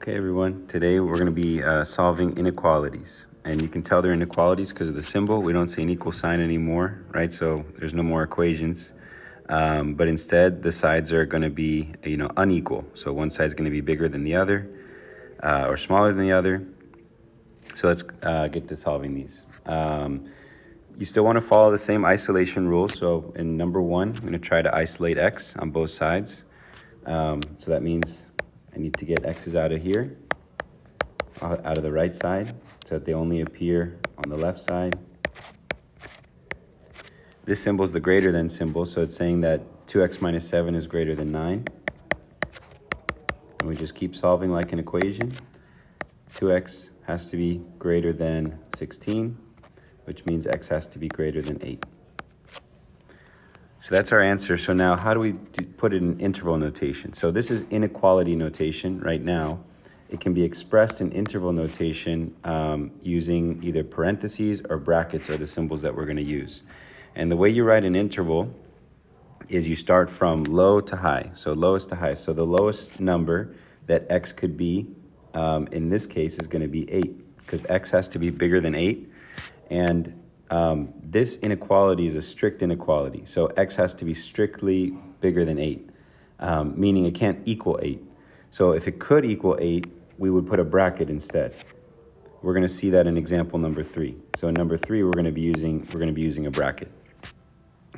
Okay, everyone, today we're going to be solving inequalities. And you can tell they're inequalities because of the symbol. We don't see an equal sign anymore, right? So there's no more equations. But instead, the sides are going to be, unequal. So one side's going to be bigger than the other or smaller than the other. So let's get to solving these. You still want to follow the same isolation rules. So in number one, I'm going to try to isolate x on both sides. So that means I need to get x's out of here, out of the right side, so that they only appear on the left side. This symbol is the greater than symbol, so it's saying that 2x minus 7 is greater than 9. And we just keep solving like an equation. 2x has to be greater than 16, which means x has to be greater than 8. So that's our answer. So now how do we put it in interval notation? So this is inequality notation right now. It can be expressed in interval notation using either parentheses or brackets are the symbols that we're going to use. And the way you write an interval is you start from low to high. So lowest to high. So the lowest number that x could be in this case is going to be 8 because x has to be bigger than 8. And this inequality is a strict inequality. So x has to be strictly bigger than 8, meaning it can't equal 8. So if it could equal 8, we would put a bracket instead. We're going to see that in example number 3. So in number 3, we're going to be using a bracket.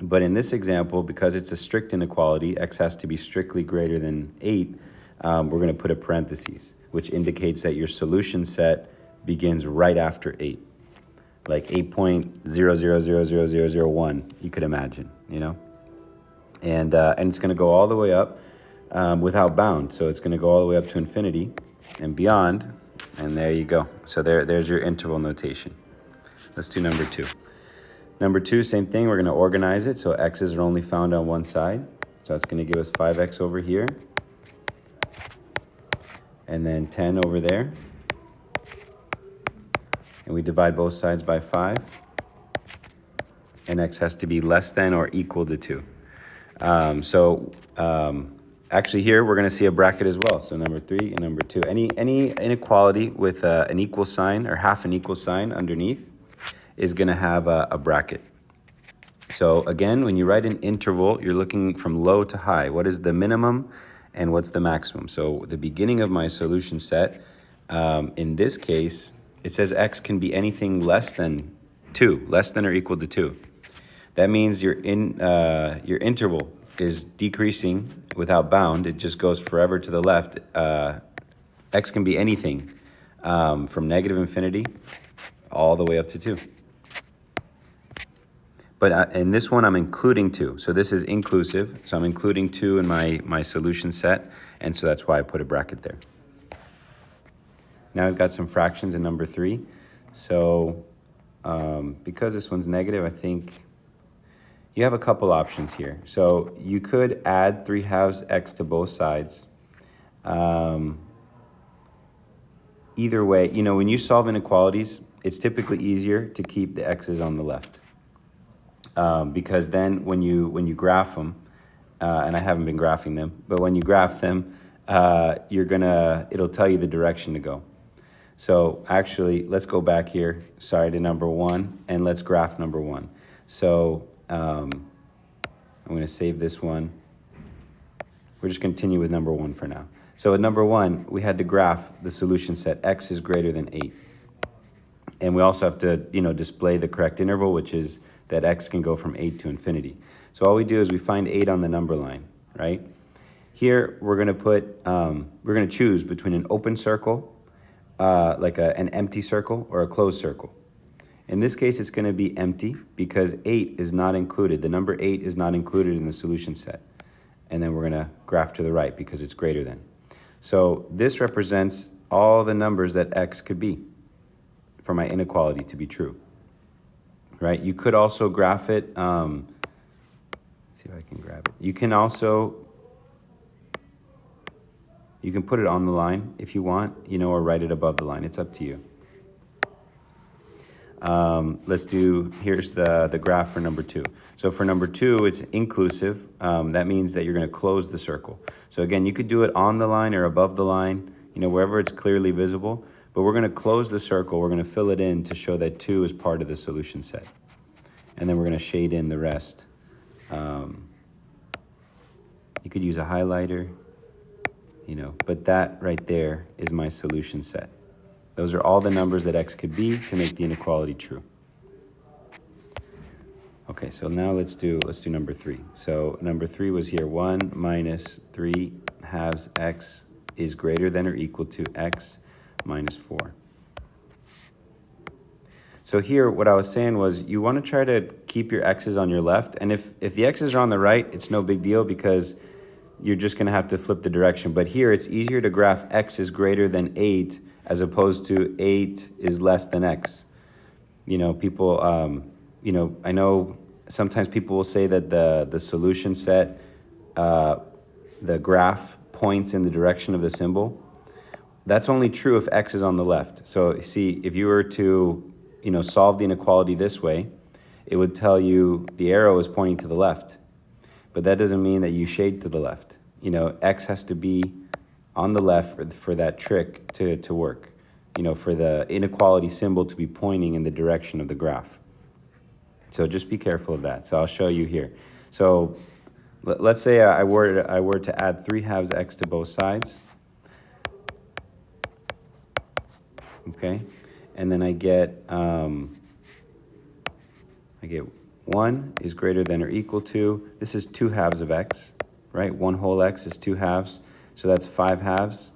But in this example, because it's a strict inequality, x has to be strictly greater than 8, we're going to put a parentheses, which indicates that your solution set begins right after 8. Like 8.0000001, you could imagine, and it's going to go all the way up without bound. So it's going to go all the way up to infinity and beyond, and there you go. So there's your interval notation. Let's do number 2. Number 2, same thing. We're going to organize it so x's are only found on one side. So it's going to give us 5x over here, and then 10 over there. And we divide both sides by 5, and x has to be less than or equal to 2. Actually here we're going to see a bracket as well. So number 3 and number 2. Any inequality with an equal sign or half an equal sign underneath is going to have a bracket. So again, when you write an interval, you're looking from low to high. What is the minimum and what's the maximum? So the beginning of my solution set, in this case, it says x can be anything less than 2, less than or equal to 2. That means your interval is decreasing without bound. It just goes forever to the left. X can be anything from negative infinity all the way up to 2. But in this one, I'm including 2. So this is inclusive. So I'm including 2 in my solution set. And so that's why I put a bracket there. Now I've got some fractions in number 3. So because this one's negative, I think you have a couple options here. So you could add 3/2 x to both sides. Either way, when you solve inequalities, it's typically easier to keep the x's on the left. Because then when you graph them, and I haven't been graphing them, but when you graph them, it'll tell you the direction to go. So actually, let's go back here, to number 1, and let's graph number 1. So I'm going to save this one. We're just continue with number 1 for now. So at number 1, we had to graph the solution set x is greater than 8. And we also have to, display the correct interval, which is that x can go from 8 to infinity. So all we do is we find 8 on the number line, right? Here, we're going to choose between an open circle, like an empty circle, or a closed circle. In this case, it's going to be empty because 8 is not included. The number 8 is not included in the solution set. And then we're going to graph to the right because it's greater than. So this represents all the numbers that x could be for my inequality to be true. Right? You could also graph it. See if I can grab it. You can put it on the line if you want, or write it above the line. It's up to you. Here's the graph for number 2. So for number 2, it's inclusive. That means that you're going to close the circle. So again, you could do it on the line or above the line. wherever it's clearly visible. But we're going to close the circle. We're going to fill it in to show that 2 is part of the solution set. And then we're going to shade in the rest. You could use a highlighter, but that right there is my solution set. Those are all the numbers that x could be to make the inequality true. Okay, so now let's do number 3. So number 3 was here, 1 minus 3 halves x is greater than or equal to x minus 4. So here, what I was saying was you want to try to keep your x's on your left, and if the x's are on the right, it's no big deal because you're just going to have to flip the direction. But here, it's easier to graph x is greater than 8 as opposed to 8 is less than x. People, I know sometimes people will say that the solution set, the graph points in the direction of the symbol. That's only true if x is on the left. So see, if you were to solve the inequality this way, it would tell you the arrow is pointing to the left. But that doesn't mean that you shade to the left. X has to be on the left for that trick to work. For the inequality symbol to be pointing in the direction of the graph. So just be careful of that. So I'll show you here. So let's say I were to add 3 halves x to both sides. Okay, and then I get 1 is greater than or equal to, this is 2 halves of x, right? 1 whole x is 2 halves, so that's 5 halves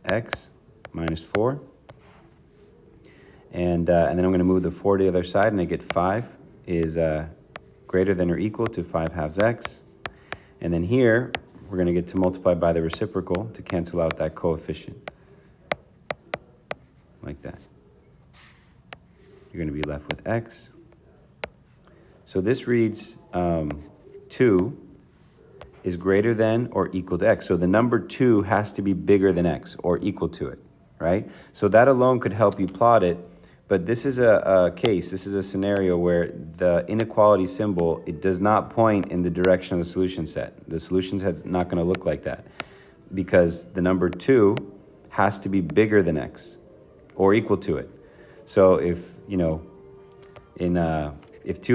x minus 4. And then I'm going to move the 4 to the other side, and I get 5 is greater than or equal to 5 halves x. And then here, we're going to get to multiply by the reciprocal to cancel out that coefficient. Like that. You're going to be left with x. So this reads 2 is greater than or equal to x. So the number 2 has to be bigger than x or equal to it, right? So that alone could help you plot it. But this is a case, this is a scenario where the inequality symbol, it does not point in the direction of the solution set. The solution set's not going to look like that because the number 2 has to be bigger than x or equal to it. So if 2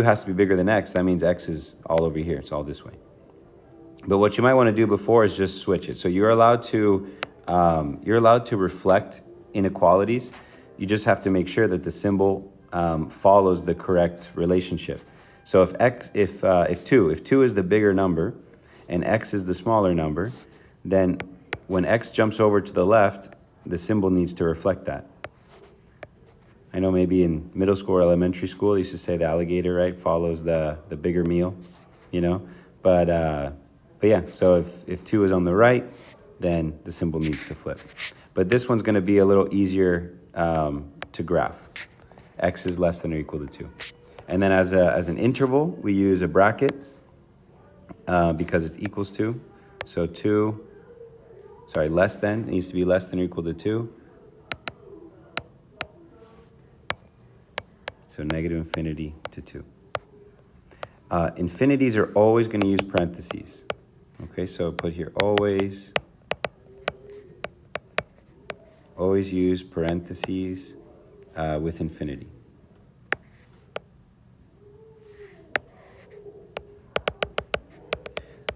has to be bigger than x, that means x is all over here. It's all this way. But what you might want to do before is just switch it. So you're allowed to reflect inequalities. You just have to make sure that the symbol follows the correct relationship. So if 2 is the bigger number and x is the smaller number, then when x jumps over to the left, the symbol needs to reflect that. I know maybe in middle school or elementary school, they used to say the alligator, right, follows the bigger meal, But yeah, so if 2 is on the right, then the symbol needs to flip. But this one's going to be a little easier to graph. X is less than or equal to 2. And then as an interval, we use a bracket because it's equals to. So less than, it needs to be less than or equal to 2. So negative infinity to 2. Infinities are always going to use parentheses. Okay, so put here always use parentheses with infinity.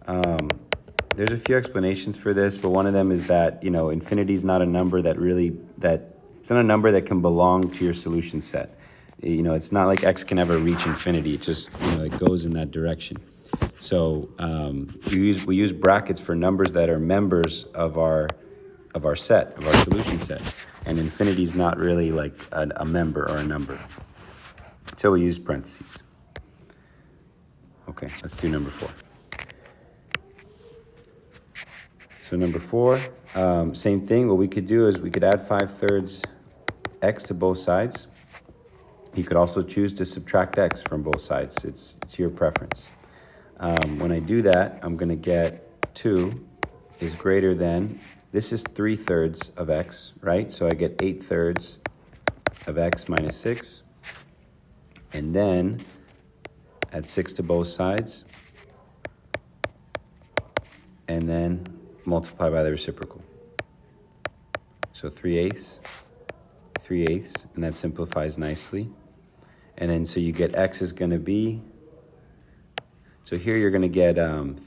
There's a few explanations for this, but one of them is that infinity is not a number it's not a number that can belong to your solution set. It's not like x can ever reach infinity. It just it goes in that direction. So we use brackets for numbers that are members of our set, of our solution set, and infinity is not really like a member or a number. So we use parentheses. Okay, let's do number 4. So number 4, same thing. What we could do is we could add 5/3 x to both sides. You could also choose to subtract x from both sides. It's your preference. When I do that, I'm going to get 2 is greater than, this is 3/3 of x, right? So I get 8/3 of x minus 6. And then add 6 to both sides. And then multiply by the reciprocal. So 3/8, 3/8, and that simplifies nicely. And then so you get x is going to be, so here you're going to get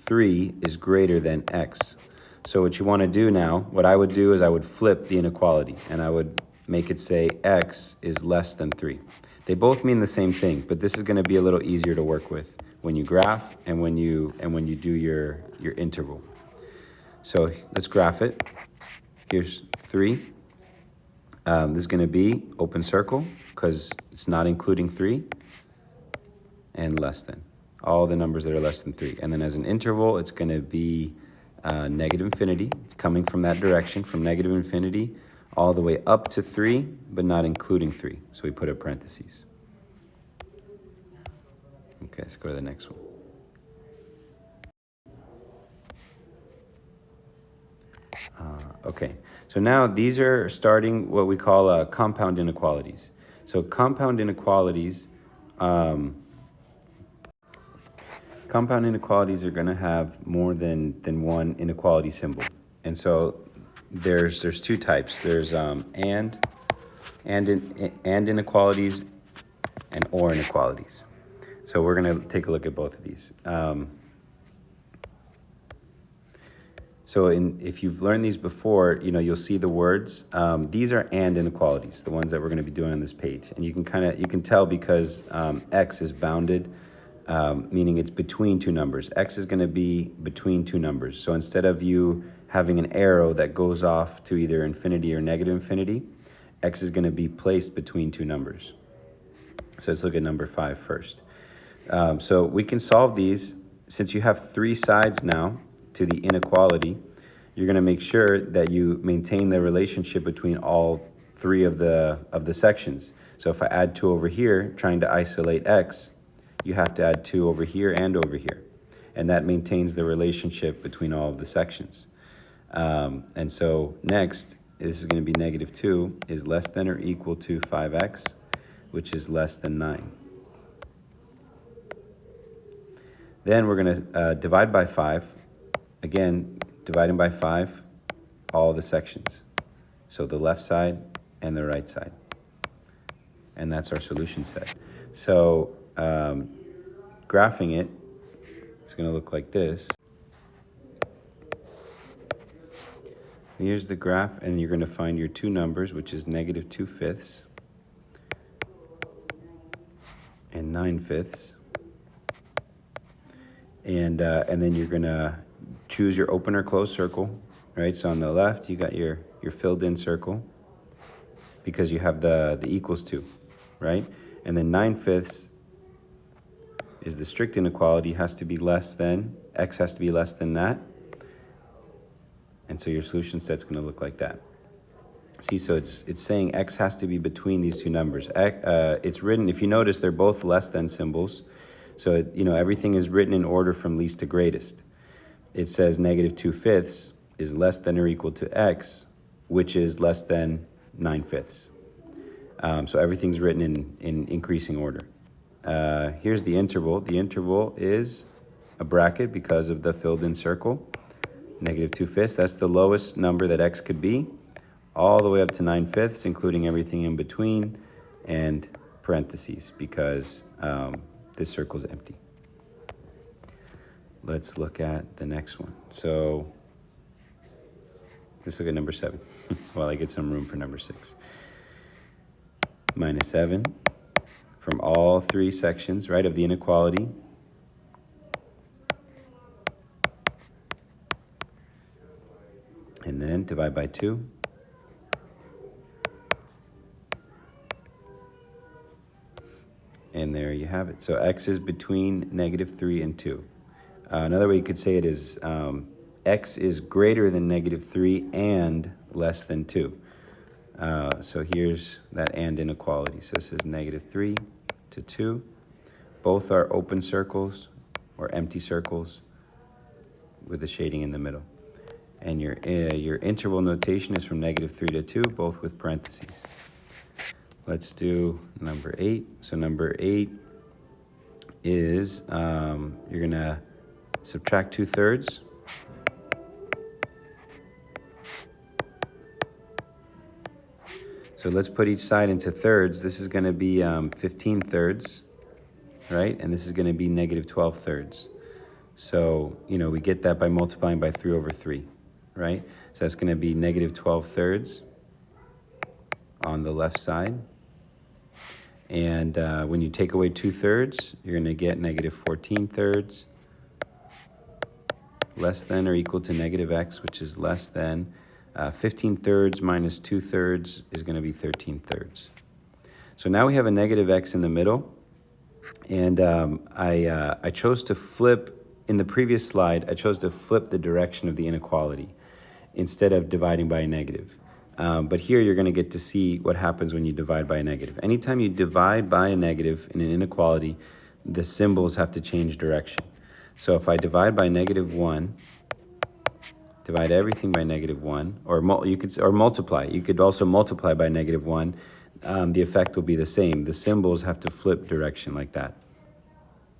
3 is greater than x. So what you want to do now, what I would do is I would flip the inequality, and I would make it say x is less than 3. They both mean the same thing, but this is going to be a little easier to work with when you graph and when you do your interval. So let's graph it. Here's 3. This is going to be open circle because it's not including 3, and less than. All the numbers that are less than 3. And then as an interval, it's going to be negative infinity. It's coming from that direction, from negative infinity all the way up to 3, but not including 3. So we put a parentheses. Okay, let's go to the next one. Okay, so now these are starting what we call compound inequalities. So compound inequalities are going to have more than one inequality symbol. And so there's two types. There's and inequalities and or inequalities. So we're going to take a look at both of these. So if you've learned these before, you'll see the words. These are and inequalities, the ones that we're going to be doing on this page. And you can tell because x is bounded, meaning it's between two numbers. X is going to be between two numbers. So instead of you having an arrow that goes off to either infinity or negative infinity, x is going to be placed between two numbers. So let's look at number 5 first. So we can solve these. Since you have 3 sides now to the inequality, you're going to make sure that you maintain the relationship between all 3 of the sections. So if I add 2 over here, trying to isolate x, you have to add 2 over here and over here. And that maintains the relationship between all of the sections. And so next, this is going to be negative 2 is less than or equal to 5x, which is less than 9. Then we're going to divide by 5. Again, dividing by 5, all the sections. So the left side and the right side. And that's our solution set. So graphing it, it's going to look like this. Here's the graph, and you're going to find your 2 numbers, which is negative 2/5 and 9/5. And then you're going to choose your open or closed circle, right? So on the left, you got your filled in circle because you have the equals to, right? And then 9/5 is the strict inequality, has to be less than, x has to be less than that. And so your solution set's going to look like that. See, so it's saying x has to be between these 2 numbers. It's written, if you notice, they're both less than symbols. So, everything is written in order from least to greatest. It says negative 2/5 is less than or equal to x, which is less than 9/5. So everything's written in increasing order. Here's the interval. The interval is a bracket because of the filled in circle. Negative 2/5, that's the lowest number that x could be, all the way up to 9/5, including everything in between, and parentheses because this circle is empty. Let's look at the next one. So let's look at number 7 while I get some room for number 6. Minus 7 from all 3 sections, right, of the inequality. And then divide by 2. And there you have it. So x is between negative 3 and 2. Another way you could say it is x is greater than negative 3 and less than 2. So here's that and inequality. So this is negative 3 to 2. Both are open circles or empty circles with the shading in the middle. And your interval notation is from negative 3 to 2, both with parentheses. Let's do number 8. So number 8 is you're going to subtract 2/3. So let's put each side into thirds. This is going to be 15 thirds, right? And this is going to be negative 12 thirds. So, we get that by multiplying by 3 over 3, right? So that's going to be negative 12 thirds on the left side. And when you take away 2 thirds, you're going to get negative 14 thirds, less than or equal to negative x, which is less than 15 thirds minus 2 thirds is going to be 13 thirds. So now we have a negative x in the middle, and I chose to flip, in the previous slide, I chose to flip the direction of the inequality instead of dividing by a negative. But here you're going to get to see what happens when you divide by a negative. Anytime you divide by a negative in an inequality, the symbols have to change direction. So if I divide by negative 1, divide everything by negative 1, or multiply. You could also multiply by negative 1. The effect will be the same. The symbols have to flip direction like that.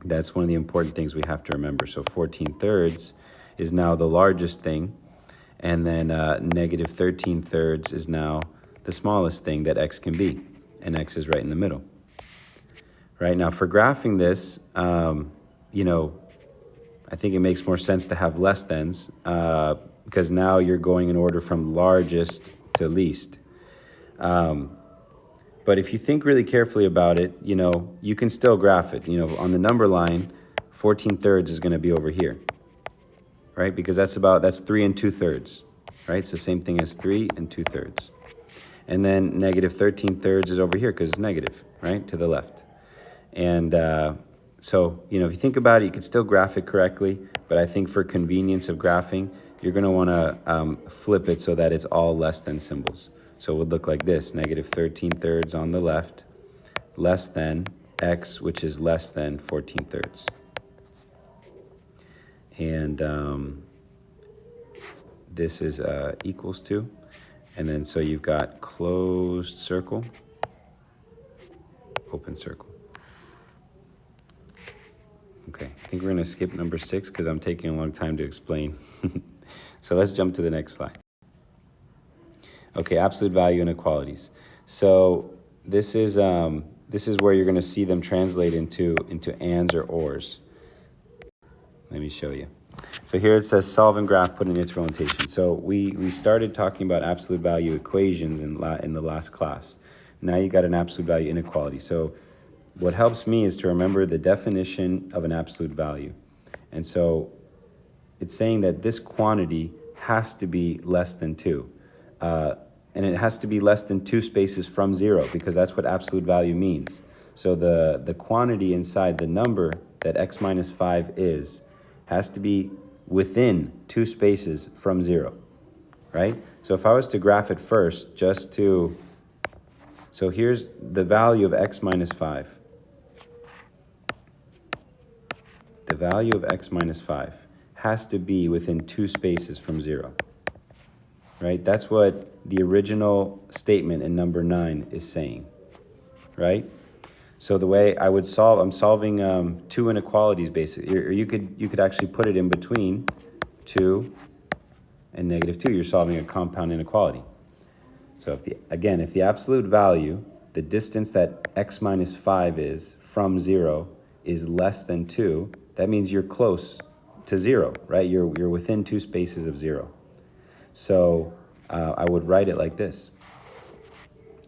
That's one of the important things we have to remember. So 14 thirds is now the largest thing, and then negative 13 thirds is now the smallest thing that x can be, and x is right in the middle. Right, now for graphing this, I think it makes more sense to have less thans, because now you're going in order from largest to least. But if you think really carefully about it, you can still graph it. On the number line, 14 thirds is going to be over here, right? Because that's 3 and 2 thirds, right? So same thing as 3 and 2 thirds. And then negative 13 thirds is over here because it's negative, right? To the left. And so, if you think about it, you could still graph it correctly, but I think for convenience of graphing, you're going to want to flip it so that it's all less than symbols. So it would look like this: negative 13 thirds on the left, less than x, which is less than 14 thirds. And this is equals to, and then so you've got closed circle, open circle. Okay, I think we're going to skip number 6 because I'm taking a long time to explain. So let's jump to the next slide. Okay, absolute value inequalities. So this is where you're going to see them translate into ands or ors. Let me show you. So here it says solve and graph put in interval notation. So we started talking about absolute value equations in the last class. Now you got an absolute value inequality. So what helps me is to remember the definition of an absolute value. And so it's saying that this quantity has to be less than 2. And it has to be less than 2 spaces from 0, because that's what absolute value means. So the quantity inside the number that x minus 5 is has to be within 2 spaces from 0, right? So if I was to graph it first, so here's the value of x minus 5. The value of x minus 5 has to be within 2 spaces from 0, right? That's what the original statement in number 9 is saying, right? So the way I would solve, I'm solving 2 inequalities basically, or you could actually put it in between 2 and negative 2. You're solving a compound inequality. So if the absolute value, the distance that x minus 5 is from 0, is less than 2, that means you're close to 0, right? You're within 2 spaces of 0. So I would write it like this,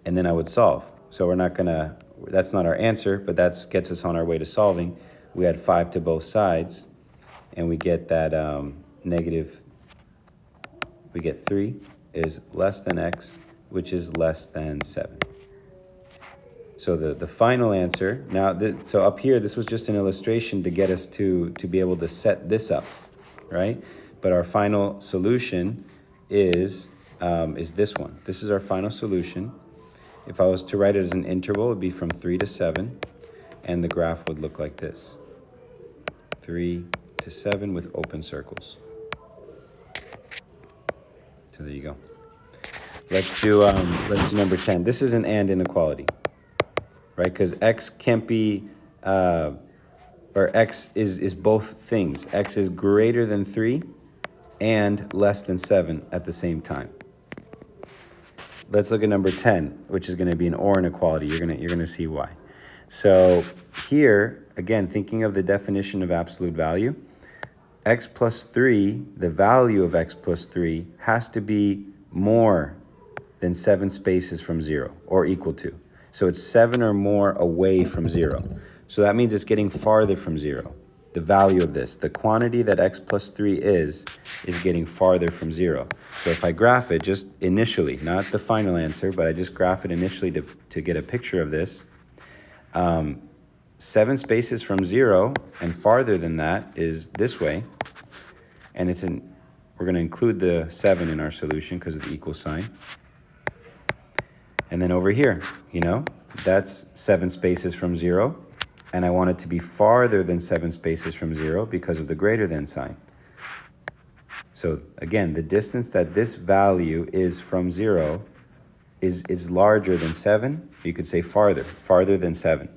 and then I would solve. So that's not our answer, but that gets us on our way to solving. We add 5 to both sides, and we get that we get 3 is less than x, which is less than 7. So the final answer, so up here, this was just an illustration to get us to be able to set this up, right? But our final solution is this one. This is our final solution. If I was to write it as an interval, it would be from 3 to 7, and the graph would look like this: 3 to 7 with open circles. So there you go. Let's do number 10. This is an and inequality, right? Because x can't be, or x is both things. X is greater than 3 and less than 7 at the same time. let's look at number 10, which is going to be an OR inequality. You're going to see why. So here, again, thinking of the definition of absolute value, x plus 3, the value of x plus 3 has to be more than 7 spaces from 0, or equal to. So it's 7 or more away from 0. So that means it's getting farther from 0. The value of this, the quantity that x plus 3 is getting farther from 0. So if I graph it just initially, not the final answer, but I just graph it initially to get a picture of this, 7 spaces from 0 and farther than that is this way. And we're going to include the 7 in our solution because of the equal sign. And then over here, that's 7 spaces from 0. And I want it to be farther than 7 spaces from 0 because of the greater than sign. So again, the distance that this value is from 0 is larger than 7. You could say farther than 7.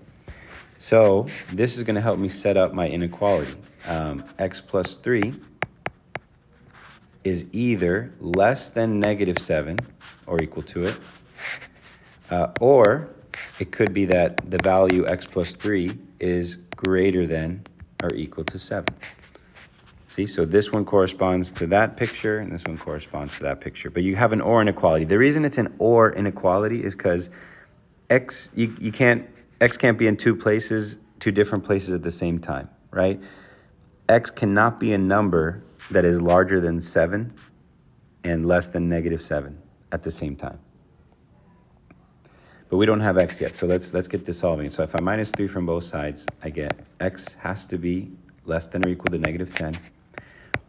So this is going to help me set up my inequality. X plus 3 is either less than negative 7 or equal to it, or it could be that the value x plus 3 is greater than or equal to 7. See, so this one corresponds to that picture, and this one corresponds to that picture. But you have an OR inequality. The reason it's an OR inequality is because x can't be in two different places at the same time, right? X cannot be a number that is larger than 7 and less than negative 7 at the same time. But we don't have x yet, so let's get to solving. So if I minus 3 from both sides, I get x has to be less than or equal to negative 10.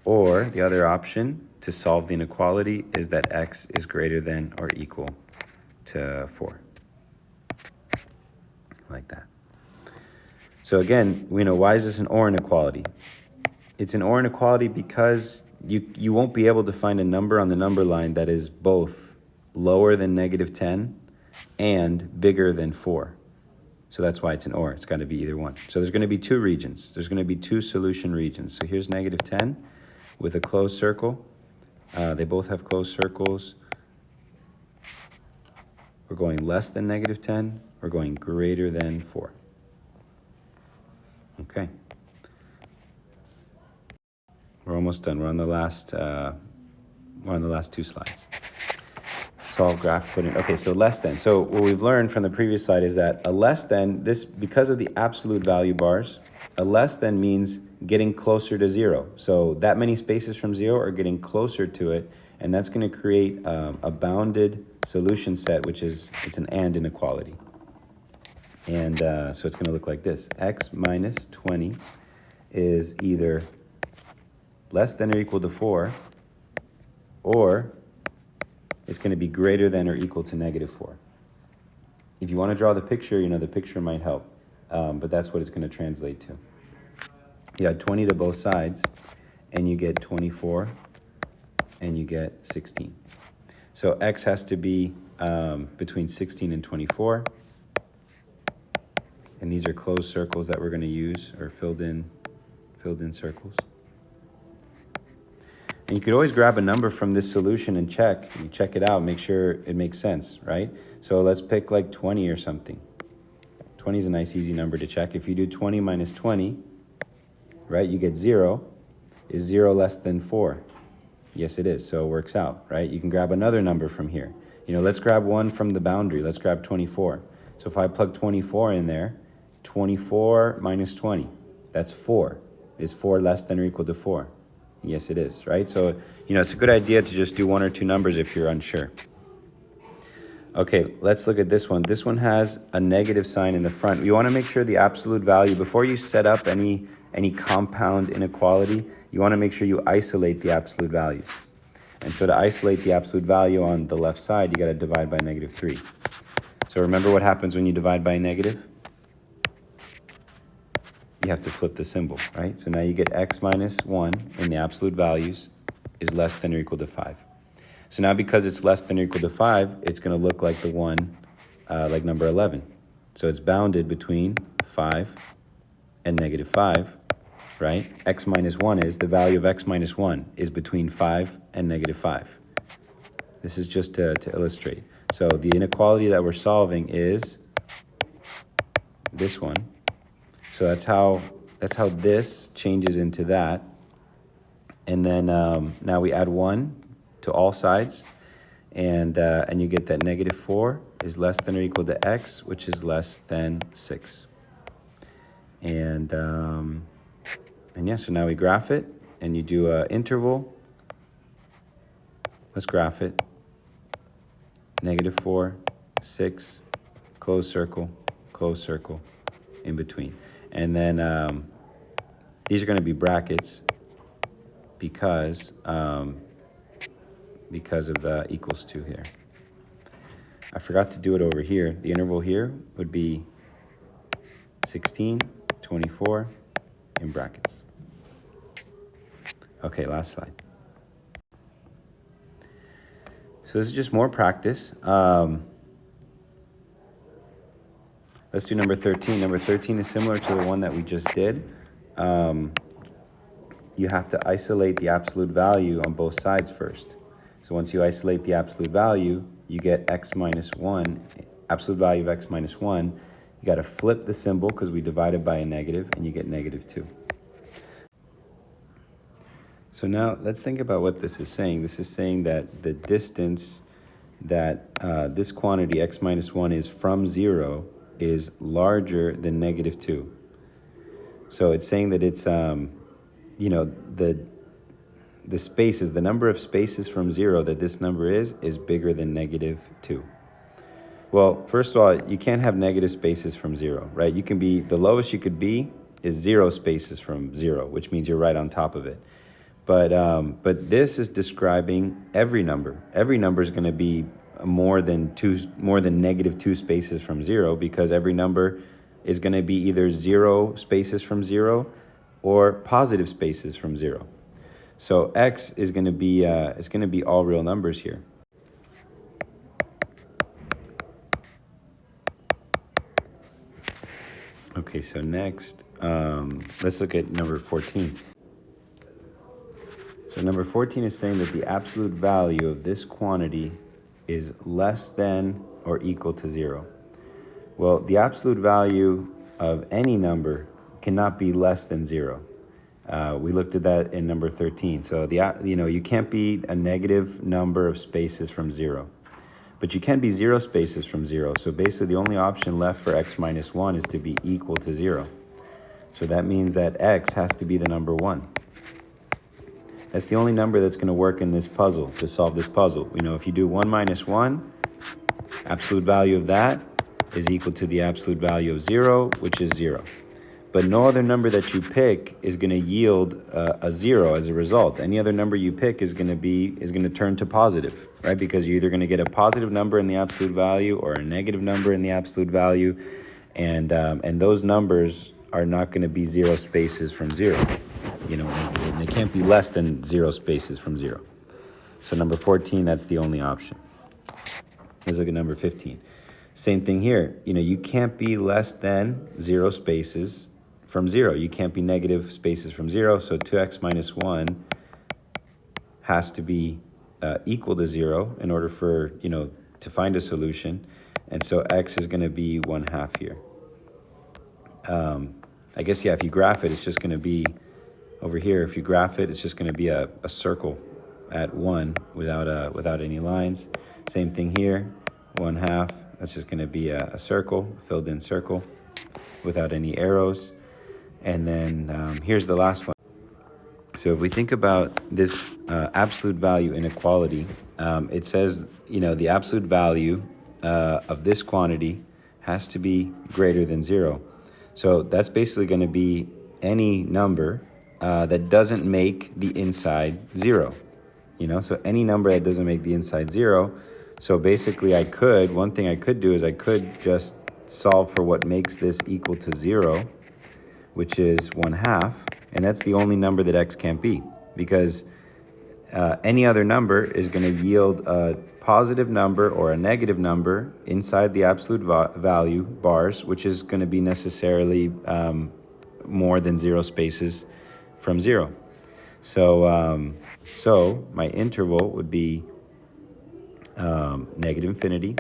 Or the other option to solve the inequality is that x is greater than or equal to 4. Like that. So again, why is this an OR inequality? It's an OR inequality because you won't be able to find a number on the number line that is both lower than negative 10 and bigger than 4. So that's why it's an OR. It's got to be either one. So there's going to be two regions. There's going to be two solution regions. So here's negative 10 with a closed circle. They both have closed circles. We're going less than negative 10. We're going greater than 4. Okay. We're almost done. We're on the last two slides. Solve graph, put in. Okay, so less than. So what we've learned from the previous slide is that a less than, because of the absolute value bars, a less than means getting closer to 0. So that many spaces from 0 are getting closer to it, and that's going to create a bounded solution set, it's an AND inequality. And so it's going to look like this. X minus 20 is either less than or equal to 4, or it's going to be greater than or equal to negative 4. If you want to draw the picture, the picture might help, but that's what it's going to translate to. You add 20 to both sides, and you get 24, and you get 16. So x has to be between 16 and 24, and these are closed circles that we're going to use, or filled in circles. And you could always grab a number from this solution and check it out, make sure it makes sense, right? So let's pick like 20 or something. 20 is a nice easy number to check. If you do 20 minus 20, right, you get 0. Is 0 less than 4? Yes, it is, so it works out, right? You can grab another number from here. Let's grab one from the boundary. Let's grab 24. So if I plug 24 in there, 24 minus 20, that's 4. Is 4 less than or equal to 4? Yes, it is, right? So, it's a good idea to just do one or two numbers if you're unsure. Okay, let's look at this one. This one has a negative sign in the front. You want to make sure the absolute value, before you set up any compound inequality, you want to make sure you isolate the absolute values. And so to isolate the absolute value on the left side, you got to divide by negative 3. So remember what happens when you divide by a negative? You have to flip the symbol, right? So now you get x minus 1 in the absolute values is less than or equal to 5. So now because it's less than or equal to 5, it's going to look like the one, like number 11. So it's bounded between 5 and negative 5, right? X minus 1 is, the value of x minus 1 is between 5 and negative 5. This is just to illustrate. So the inequality that we're solving is this one. So that's how this changes into that. And then now we add 1 to all sides, and you get that -4 is less than or equal to x, which is less than 6. And yeah, so now we graph it, and you do an interval. Let's graph it. -4, 6, close circle, in between. And then these are going to be brackets because of the equals to here. I forgot to do it over here. The interval here would be 16, 24 in brackets. Okay, last slide. So this is just more practice. Let's do number 13. Number 13 is similar to the one that we just did. You have to isolate the absolute value on both sides first. So once you isolate the absolute value, you get x minus 1, absolute value of x minus 1. You got to flip the symbol because we divided by a negative, and you get -2. So now let's think about what this is saying. This is saying that the distance that this quantity x minus 1 is from 0 is larger than -2. So it's saying that it's, the spaces, the number of spaces from 0 that this number is bigger than -2. Well, first of all, you can't have negative spaces from 0, right? You can be, the lowest you could be is 0 spaces from 0, which means you're right on top of it. But this is describing every number. Every number is going to be more than -2 spaces from 0, because every number is going to be either 0 spaces from 0 or positive spaces from 0. So x is going to be all real numbers here. Okay, so next, let's look at number 14. So number 14 is saying that the absolute value of this quantity is less than or equal to 0. Well, the absolute value of any number cannot be less than 0. We looked at that in number 13. So you can't be a negative number of spaces from 0. But you can be 0 spaces from 0. So basically the only option left for x minus 1 is to be equal to 0. So that means that x has to be the number 1. That's the only number that's going to work in this puzzle, to solve this puzzle. If you do 1 minus 1, absolute value of that is equal to the absolute value of 0, which is 0. But no other number that you pick is going to yield a 0 as a result. Any other number you pick is going to turn to positive, right? Because you're either going to get a positive number in the absolute value or a negative number in the absolute value, and those numbers are not going to be 0 spaces from 0. And they can't be less than 0 spaces from 0. So number 14, that's the only option. Let's look at number 15. Same thing here. You can't be less than 0 spaces from 0. You can't be negative spaces from 0. So 2x minus 1 has to be equal to 0 in order for, to find a solution. And so x is going to be 1/2 here. I guess, if you graph it, it's just going to be over here. If you graph it, it's just going to be a circle at 1 without any lines. Same thing here, 1/2. That's just going to be a circle, filled in circle, without any arrows. And then here's the last one. So if we think about this absolute value inequality, it says, the absolute value of this quantity has to be greater than 0. So that's basically going to be any number that doesn't make the inside 0. So any number that doesn't make the inside 0. So basically one thing I could do is I could just solve for what makes this equal to 0, which is 1/2, and that's the only number that x can't be, because any other number is going to yield a positive number or a negative number inside the absolute value bars, which is going to be necessarily more than 0 spaces from 0. So my interval would be negative infinity,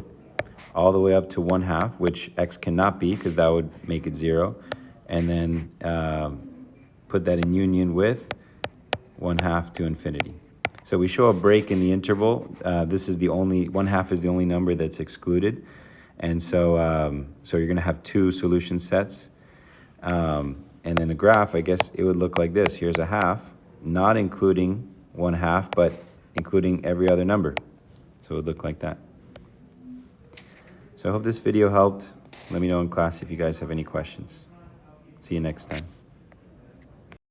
all the way up to 1/2, which x cannot be because that would make it 0, and then put that in union with 1/2 to infinity. So we show a break in the interval. This is the only, 1/2 is the only number that's excluded. And so, so you're going to have two solution sets. And then a graph, I guess it would look like this. Here's a half, not including 1/2, but including every other number. So it would look like that. So I hope this video helped. Let me know in class if you guys have any questions. See you next time.